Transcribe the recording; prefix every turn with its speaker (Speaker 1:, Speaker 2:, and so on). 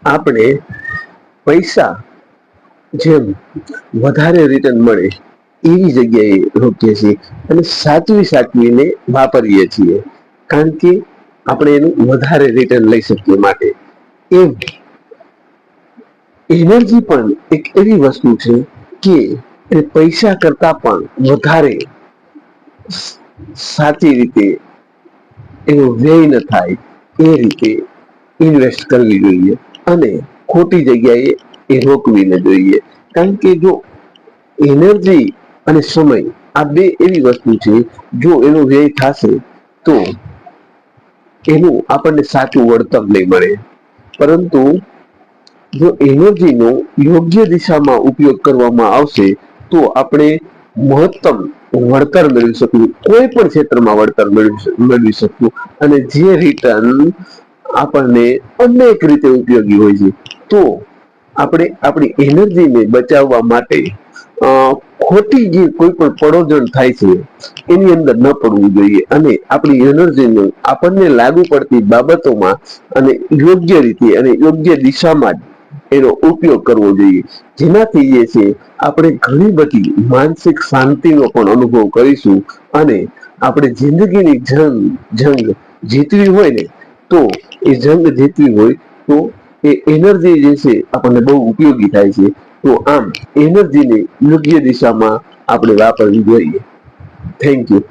Speaker 1: આપણે પૈસા જેમ વધારે રિટર્ન મળે એવી જગ્યાએ રોકીએ છીએ અને સાચવીને વાપરીએ છીએ, કારણ કે આપણે એનું વધારે રિટર્ન લઈ શકીએ માટે. એમ એનર્જી પણ એક એવી વસ્તુ છે કે એ પૈસા કરતા પણ વધારે સાચી રીતે એનો વ્યય ન થાય એ રીતે ઇન્વેસ્ટ કરવી જોઈએ અને ખોટી જગ્યાએ એ રોકવી ન જોઈએ. કારણ કે જો એનર્જી અને સમય આ બે એવી વસ્તુ છે, જો એનો વ્યય થશે તો એનું આપણને સાચું વળતર નહીં મળે. પરંતુ જો એનર્જીનો યોગ્ય દિશામાં ઉપયોગ કરવામાં આવશે તો આપણે મહત્તમ વળતર મેળવી શકીએ, કોઈ પણ ક્ષેત્રમાં વળતર મેળવી શકીએ. અને જે રિટર્ન આપણને અનેક રીતે ઉપયોગી હોય છે. તો આપણે આપણી એનર્જીને બચાવવા માટે ખોટી જે કોઈ પણ પડોજણ થાય છે એની અંદર ન પડવું જોઈએ અને આપણી એનર્જીનું આપણને લાગુ પડતી બાબતોમાં અને યોગ્ય રીતે અને યોગ્ય દિશામાં જ એનો ઉપયોગ કરવો જોઈએ. જેનાથી જે છે આપણે ઘણી બધી માનસિક શાંતિનો પણ અનુભવ કરીશું અને આપણે જિંદગીની જંગ જીતવી હોય ને તો એ જંગ જીતવી હોય તો એ એનર્જી જે છે આપણને બહુ ઉપયોગી થાય છે. તો આમ એનર્જીને યોગ્ય દિશામાં આપણે વાપરવી જોઈએ. Thank you.